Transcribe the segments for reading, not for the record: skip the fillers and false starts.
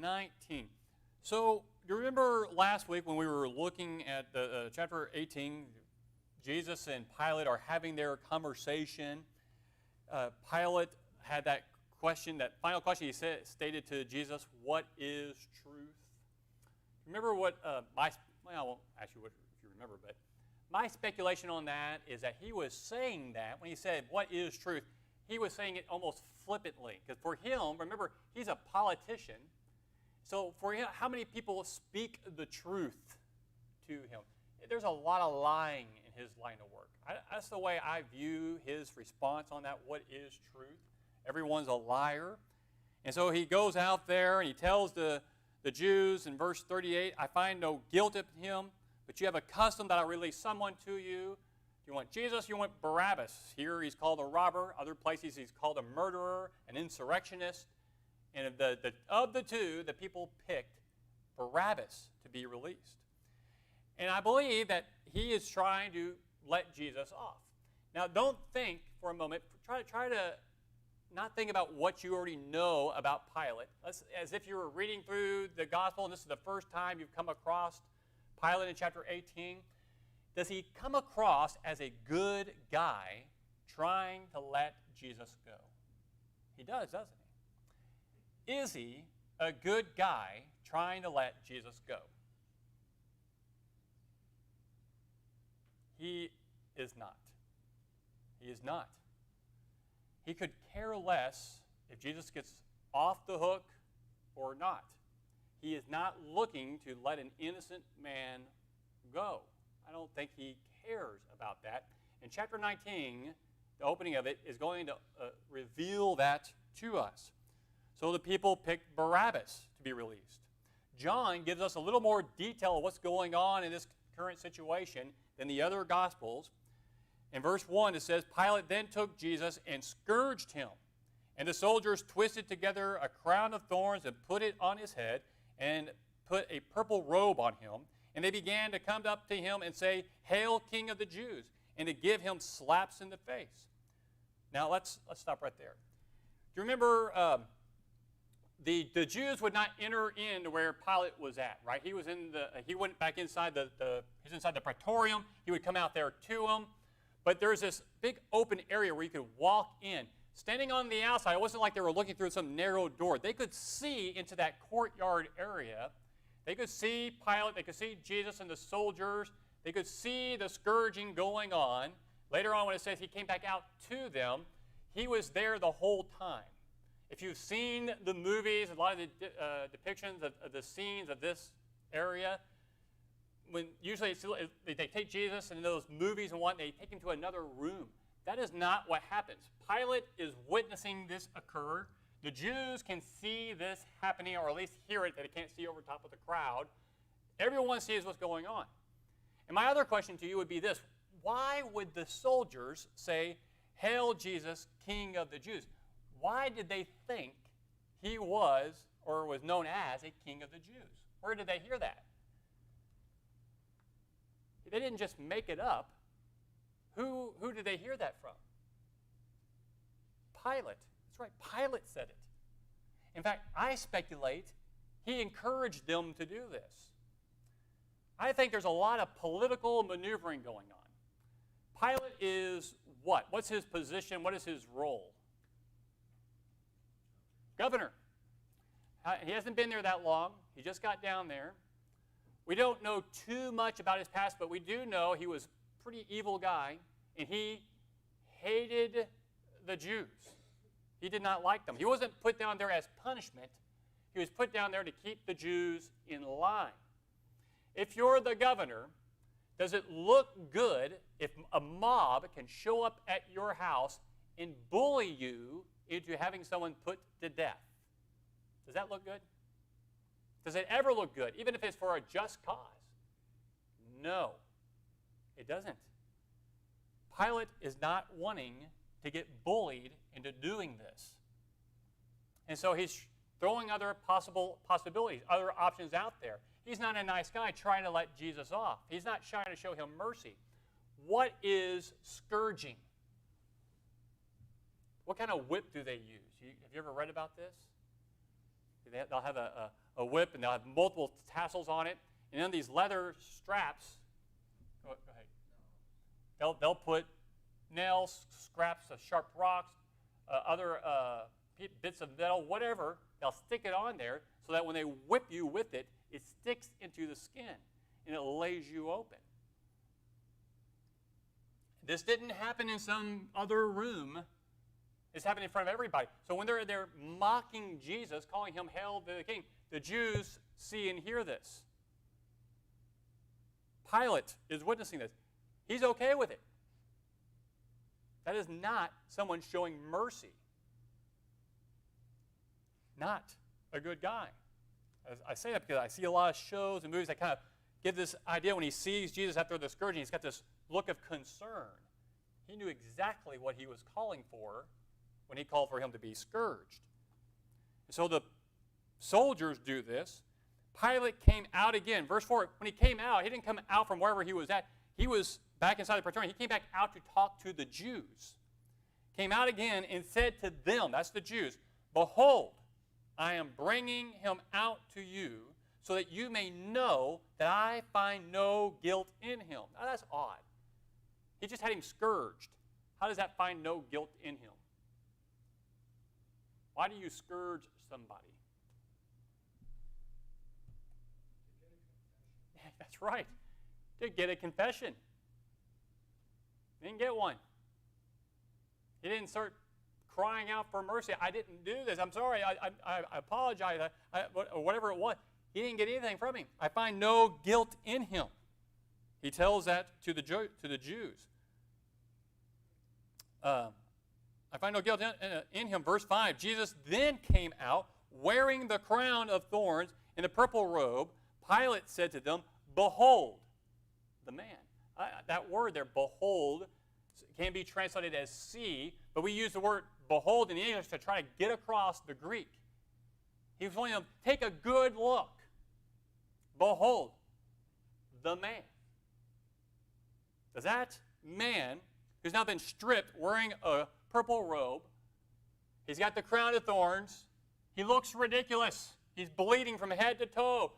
19. So, do you remember last week when we were looking at the chapter 18, Jesus and Pilate are having their conversation. Pilate had that question, that final question he stated to Jesus, what is truth? Remember what I won't ask you if you remember, but my speculation on that is that he was saying that, when he said, what is truth, he was saying it almost flippantly. Because for him, remember, he's a politician. So for him, how many people speak the truth to him? There's a lot of lying in his line of work. That's the way I view his response on that, what is truth. Everyone's a liar. And so he goes out there and he tells the Jews in verse 38, I find no guilt in him, but you have a custom that I release someone to you. You want Jesus, you want Barabbas. Here he's called a robber. Other places he's called a murderer, an insurrectionist. And of the two, the people picked Barabbas to be released. And I believe that he is trying to let Jesus off. Now, don't think for a moment, try to not think about what you already know about Pilate. As if you were reading through the gospel and this is the first time you've come across Pilate in chapter 18. Does he come across as a good guy trying to let Jesus go? He does, doesn't he? Is he a good guy trying to let Jesus go? He is not. He is not. He could care less if Jesus gets off the hook or not. He is not looking to let an innocent man go. I don't think he cares about that. And chapter 19, the opening of it, is going to reveal that to us. So the people picked Barabbas to be released. John gives us a little more detail of what's going on in this current situation than the other Gospels. In verse 1, it says, Pilate then took Jesus and scourged him. And the soldiers twisted together a crown of thorns and put it on his head and put a purple robe on him. And they began to come up to him and say, Hail, King of the Jews, and to give him slaps in the face. Now, let's stop right there. Do you remember the Jews would not enter into where Pilate was at, right? He went back inside he's inside the praetorium. He would come out there to him. But there's this big open area where you could walk in. Standing on the outside, it wasn't like they were looking through some narrow door. They could see into that courtyard area. They could see Pilate. They could see Jesus and the soldiers. They could see the scourging going on. Later on, when it says he came back out to them, he was there the whole time. If you've seen the movies, a lot of the depictions of the scenes of this area, when usually they take Jesus and in those movies and they take him to another room. That is not what happens. Pilate is witnessing this occur. The Jews can see this happening, or at least hear it, that they can't see over top of the crowd. Everyone sees what's going on. And my other question to you would be this. Why would the soldiers say, Hail Jesus, King of the Jews? Why did they think he was, or was known as, a king of the Jews? Where did they hear that? They didn't just make it up. Who did they hear that from? Pilate. That's right, Pilate said it. In fact, I speculate he encouraged them to do this. I think there's a lot of political maneuvering going on. Pilate is what? What's his position? What is his role? Governor. He hasn't been there that long. He just got down there. We don't know too much about his past, but we do know he was a pretty evil guy, and he hated the Jews. He did not like them. He wasn't put down there as punishment. He was put down there to keep the Jews in line. If you're the governor, does it look good if a mob can show up at your house and bully you into having someone put to death? Does that look good? Does it ever look good, even if it's for a just cause? No, it doesn't. Pilate is not wanting to get bullied into doing this. And so he's throwing other possibilities, other options out there. He's not a nice guy trying to let Jesus off. He's not trying to show him mercy. What is scourging? What kind of whip do they use? Have you ever read about this? They'll have a whip, and they'll have multiple tassels on it. And then these leather straps, go ahead. They'll put nails, scraps of sharp rocks, other bits of metal, whatever. They'll stick it on there so that when they whip you with it, it sticks into the skin, and it lays you open. This didn't happen in some other room. It's happening in front of everybody. So when they're mocking Jesus, calling him Hail the King, the Jews see and hear this. Pilate is witnessing this. He's okay with it. That is not someone showing mercy. Not a good guy. I say that because I see a lot of shows and movies that kind of give this idea when he sees Jesus after the scourging, he's got this look of concern. He knew exactly what he was calling for when he called for him to be scourged. And so the soldiers do this. Pilate came out again. Verse 4, when he came out, he didn't come out from wherever he was at. He was back inside the praetorium. He came back out to talk to the Jews. Came out again and said to them, that's the Jews, behold, I am bringing him out to you so that you may know that I find no guilt in him. Now that's odd. He just had him scourged. How does that find no guilt in him? Why do you scourge somebody? Yeah, that's right. To get a confession. He didn't get one. He didn't start crying out for mercy. I didn't do this. I'm sorry. I apologize. Or whatever it was. He didn't get anything from him. I find no guilt in him. He tells that to the Jews. I find no guilt in him. Verse 5, Jesus then came out wearing the crown of thorns and the purple robe. Pilate said to them, behold the man. That word there, behold, can be translated as see, but we use the word behold in English to try to get across the Greek. He was telling them, take a good look. Behold the man. Does that man, who's now been stripped, wearing a purple robe, he's got the crown of thorns, he looks ridiculous. He's bleeding from head to toe.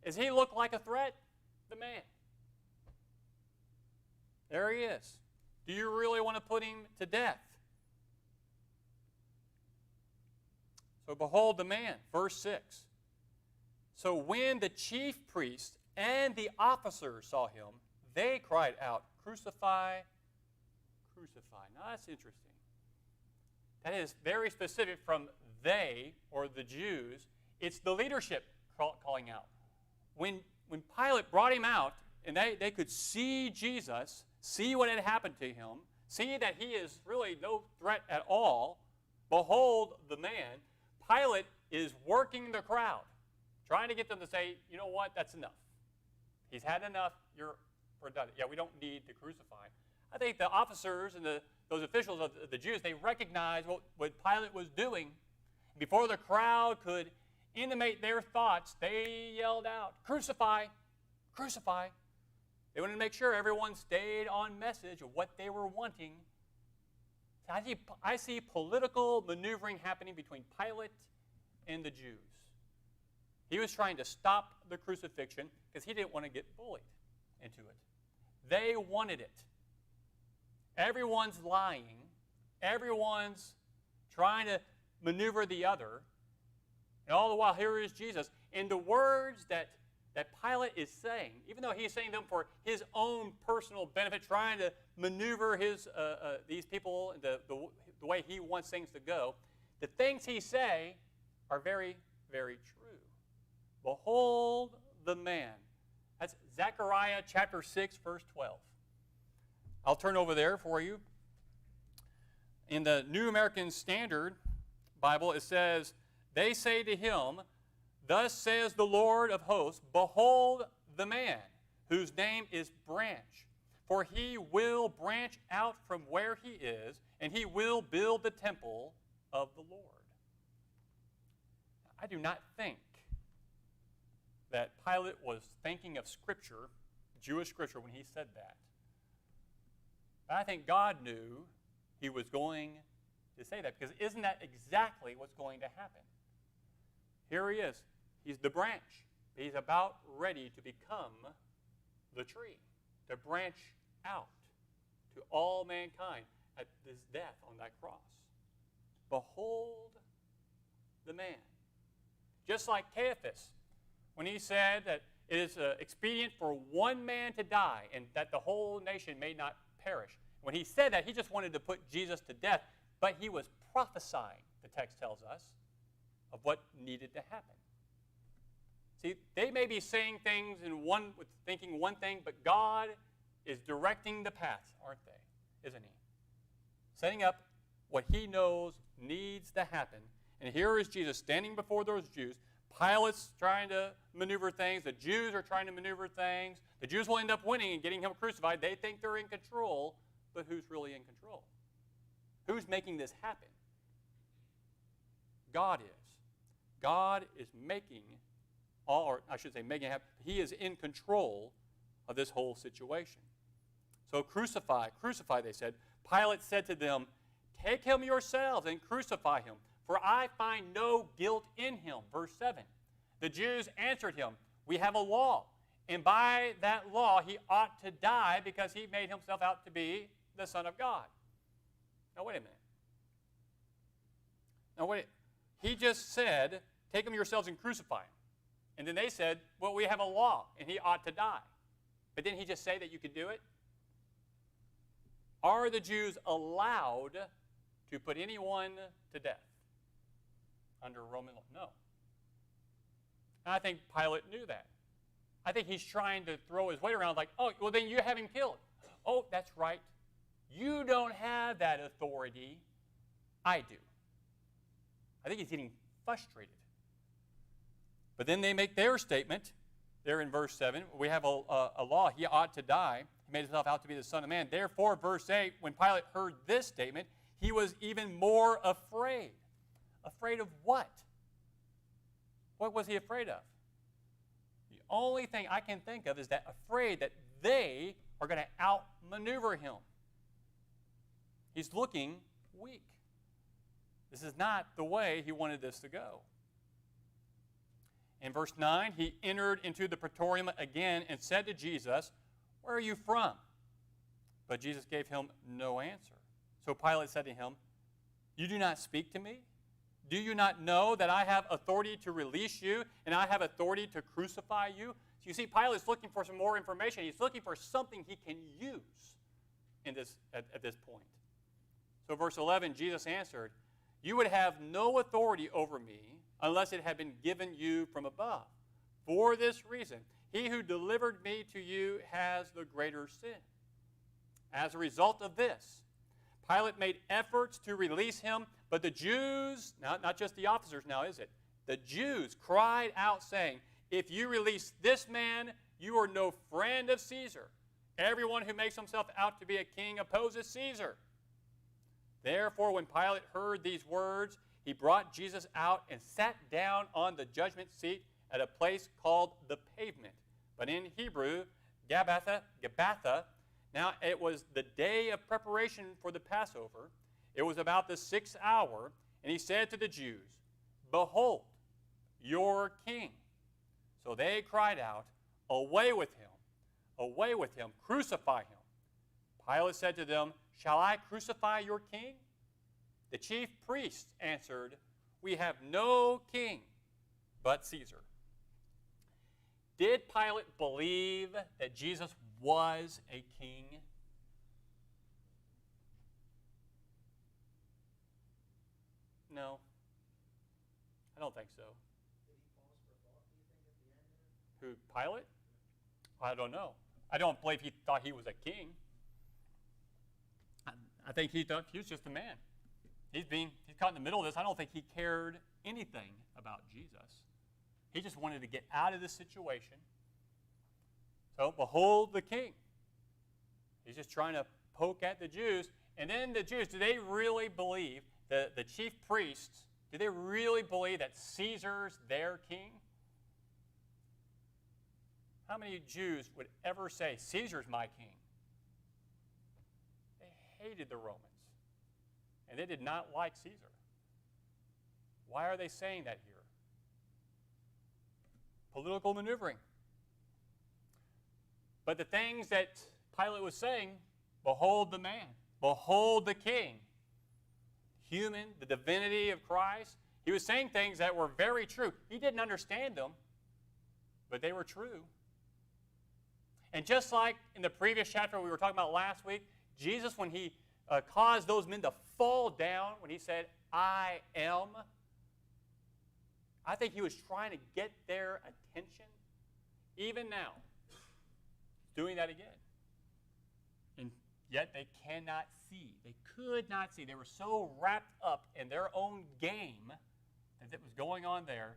Does he look like a threat? The man. There he is. Do you really want to put him to death? So behold the man, verse 6. So when the chief priests and the officers saw him, they cried out, crucify, crucify. Now that's interesting. That is very specific from they, or the Jews. It's the leadership calling out. When Pilate brought him out, and they could see Jesus, see what had happened to him, see that he is really no threat at all, behold the man, Pilate is working the crowd, trying to get them to say, you know what, that's enough. He's had enough, we're done. Yeah, we don't need to crucify him. I think the officers and those officials of the Jews, they recognized what Pilate was doing. Before the crowd could intimate their thoughts, they yelled out, crucify, crucify. They wanted to make sure everyone stayed on message of what they were wanting. I see political maneuvering happening between Pilate and the Jews. He was trying to stop the crucifixion because he didn't want to get bullied into it. They wanted it. Everyone's lying. Everyone's trying to maneuver the other. And all the while, here is Jesus. And the words that Pilate is saying, even though he's saying them for his own personal benefit, trying to maneuver these people the way he wants things to go, the things he say are very, very true. Behold the man. That's Zechariah chapter 6, verse 12. I'll turn over there for you. In the New American Standard Bible, it says, they say to him, thus says the Lord of hosts, behold the man, whose name is Branch. For he will branch out from where he is, and he will build the temple of the Lord. I do not think that Pilate was thinking of Scripture, Jewish Scripture, when he said that. But I think God knew he was going to say that, because isn't that exactly what's going to happen? Here he is. He's the branch. He's about ready to become the tree, to branch out to all mankind at this death on that cross. Behold the man. Just like Caiaphas, when he said that it is expedient for one man to die and that the whole nation may not perish. When he said that, he just wanted to put Jesus to death, but he was prophesying, the text tells us, of what needed to happen. See, they may be saying things thinking one thing, but God is directing the path, aren't they? Isn't he? Setting up what he knows needs to happen. And here is Jesus standing before those Jews. Pilate's trying to maneuver things. The Jews are trying to maneuver things. The Jews will end up winning and getting him crucified. They think they're in control, but who's really in control? Who's making this happen? God is. God is making making it happen. He is in control of this whole situation. So crucify, they said. Pilate said to them, take him yourselves and crucify him, for I find no guilt in him. Verse 7. The Jews answered him, we have a law, and by that law he ought to die because he made himself out to be the Son of God. Now wait a minute. He just said, take him yourselves and crucify him. And then they said, well, we have a law, and he ought to die. But didn't he just say that you could do it? Are the Jews allowed to put anyone to death under Roman law? No. And I think Pilate knew that. I think he's trying to throw his weight around like, oh, well, then you have him killed. Oh, that's right. You don't have that authority. I do. I think he's getting frustrated. But then they make their statement there in verse 7. We have a law. He ought to die. He made himself out to be the Son of Man. Therefore, verse 8, when Pilate heard this statement, he was even more afraid. Afraid of what? What was he afraid of? The only thing I can think of is that afraid that they are going to outmaneuver him. He's looking weak. This is not the way he wanted this to go. In verse 9, he entered into the praetorium again and said to Jesus, where are you from? But Jesus gave him no answer. So Pilate said to him, you do not speak to me? Do you not know that I have authority to release you and I have authority to crucify you? So you see, Pilate's looking for some more information. He's looking for something he can use at this point. So verse 11, Jesus answered, you would have no authority over me unless it had been given you from above. For this reason, he who delivered me to you has the greater sin. As a result of this, Pilate made efforts to release him, but the Jews, not just the officers now, is it? The Jews cried out saying, if you release this man, you are no friend of Caesar. Everyone who makes himself out to be a king opposes Caesar. Therefore, when Pilate heard these words, he brought Jesus out and sat down on the judgment seat at a place called the Pavement, but in Hebrew, Gabbatha. Now, it was the day of preparation for the Passover. It was about the 6th hour, and he said to the Jews, behold, your king. So they cried out, away with him, crucify him. Pilate said to them, shall I crucify your king? The chief priests answered, we have no king but Caesar. Did Pilate believe that Jesus was a king? No, I don't think so. Did he pause for thought, do you think, at the end Who, there? Pilate? I don't know. I don't believe he thought he was a king. I think he thought he was just a man. He's caught in the middle of this. I don't think he cared anything about Jesus. He just wanted to get out of this situation. So, behold the king. He's just trying to poke at the Jews. And then the Jews, do they really believe, the chief priests, do they really believe that Caesar's their king? How many Jews would ever say, Caesar's my king? They hated the Romans. And they did not like Caesar. Why are they saying that here? political maneuvering. But the things that Pilate was saying, behold the man, behold the king, human, the divinity of Christ, he was saying things that were very true. He didn't understand them, but they were true. And just like in the previous chapter we were talking about last week, Jesus, when he caused those men to fall down, when he said, I am, I think he was trying to get their attention. Even now, doing that again. And yet they cannot see. They could not see. They were so wrapped up in their own game that was going on there,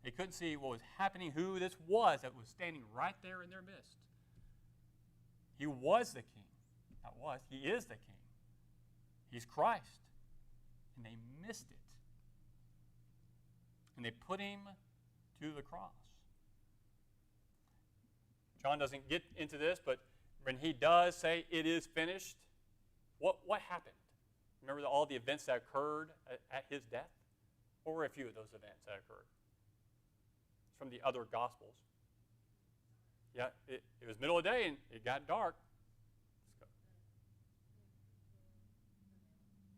they couldn't see what was happening, who this was that was standing right there in their midst. He was the king. Not was. He is the king. He's Christ. And they missed it. And they put him to the cross. John doesn't get into this, but when he does say it is finished, what happened? Remember all the events that occurred at his death? What were a few of those events that occurred? It's from the other Gospels. Yeah, it was middle of the day and it got dark.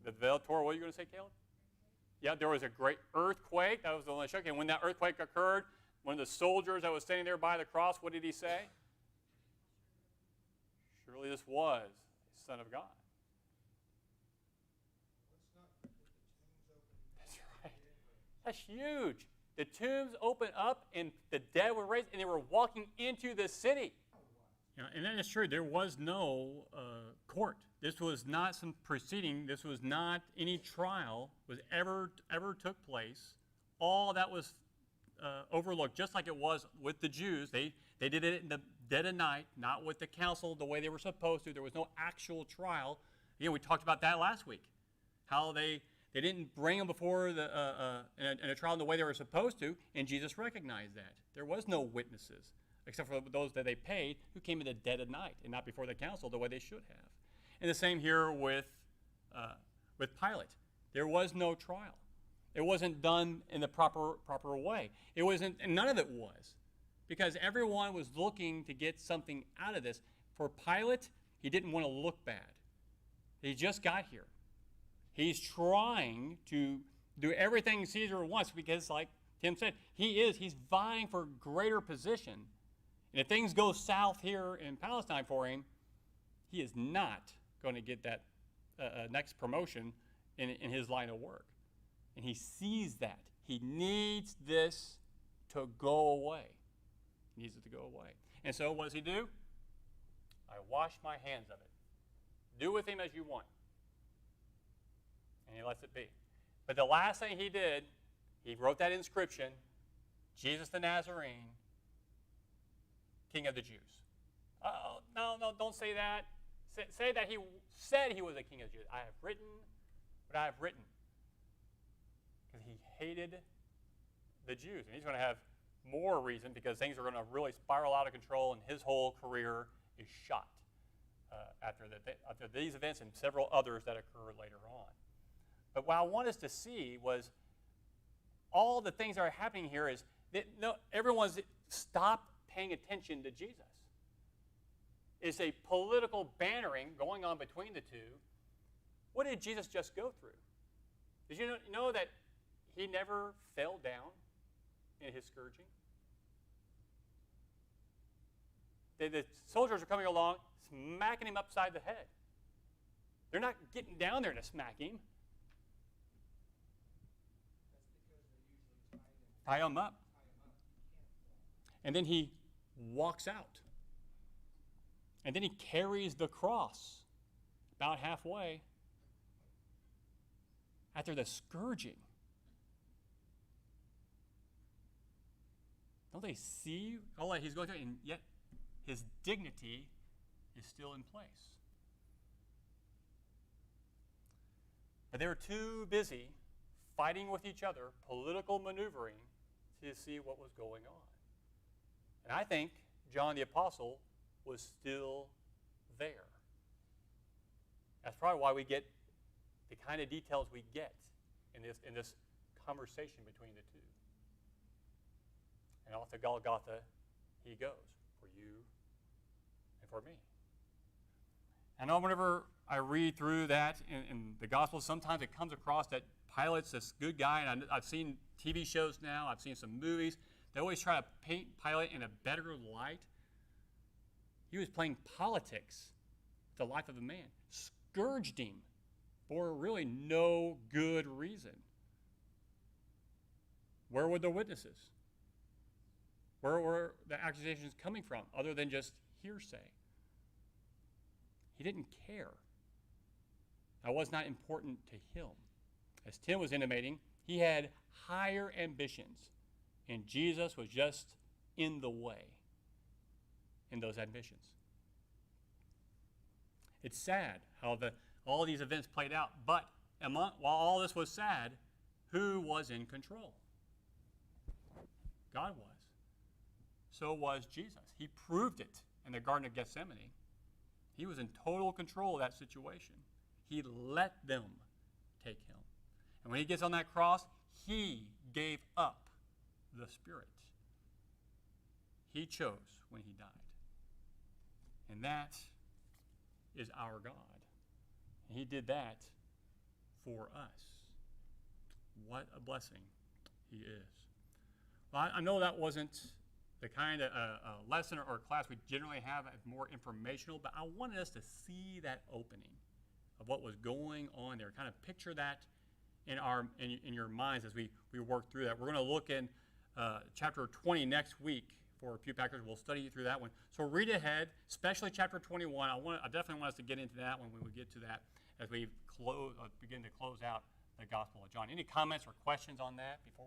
The veil tore. What are you going to say, Caleb? Yeah, there was a great earthquake. That was the only shock. And when that earthquake occurred, one of the soldiers that was standing there by the cross, what did he say? Surely this was the Son of God. That's right. That's huge. The tombs opened up and the dead were raised and they were walking into the city. Yeah, and that is true. There was no court. This was not some proceeding. This was not any trial was ever took place. All that was overlooked, just like it was with the Jews. They did it in the dead of night, not with the council the way they were supposed to. There was no actual trial. Again, we talked about that last week, how they didn't bring them before in a trial in the way they were supposed to, and Jesus recognized that. There was no witnesses, except for those that they paid who came in the dead of night and not before the council the way they should have. And the same here with Pilate. There was no trial. It wasn't done in the proper way. It wasn't, and none of it was, because everyone was looking to get something out of this. For Pilate, he didn't want to look bad. He just got here. He's trying to do everything Caesar wants because, like Tim said, he's vying for greater position. And if things go south here in Palestine for him, he is not going to get that next promotion in his line of work. And he sees that. He needs this to go away. He needs it to go away. And so what does he do? I wash my hands of it. Do with him as you want. And he lets it be. But the last thing he did, he wrote that inscription, Jesus the Nazarene, King of the Jews. Oh, no, don't say that. Say that he said he was a king of the Jews. I have written what I have written. Because he hated the Jews. And he's going to have more reason because things are going to really spiral out of control and his whole career is shot after these events and several others that occurred later on. But what I want us to see was all the things that are happening here is that everyone's stopped paying attention to Jesus. It's a political bannering going on between the two. What did Jesus just go through? Did you know that he never fell down in his scourging? The soldiers are coming along, smacking him upside the head. They're not getting down there to smack him. Tie him up. And then he walks out. And then he carries the cross about halfway after the scourging. Don't they see all that he's going through? And yet his dignity is still in place. But they were too busy fighting with each other, political maneuvering, to see what was going on. And I think John the Apostle was still there. That's probably why we get the kind of details we get in this conversation between the two. And off to Golgotha he goes for you and for me. I know whenever I read through that in the Gospels, sometimes it comes across that Pilate's this good guy, and I've seen TV shows now, I've seen some movies. They always try to paint Pilate in a better light. He was playing politics, the life of a man, scourged him for really no good reason. Where were the witnesses? Where were the accusations coming from, other than just hearsay? He didn't care. That was not important to him. As Tim was intimating, he had higher ambitions, and Jesus was just in the way in those ambitions. It's sad how all these events played out, but while all this was sad, who was in control? God was. So was Jesus. He proved it in the Garden of Gethsemane. He was in total control of that situation. He let them take him. And when he gets on that cross, he gave up the Spirit. He chose when he died. And that is our God. And he did that for us. What a blessing he is. Well, I know that wasn't the kind of lesson or class we generally have as more informational, but I wanted us to see that opening of what was going on there. Kind of picture that in your minds as we work through that. We're going to look in chapter 20 next week for Pew Packers. We'll study through that one. So read ahead, especially chapter 21. I definitely want us to get into that when we get to that as we begin to close out the Gospel of John. Any comments or questions on that before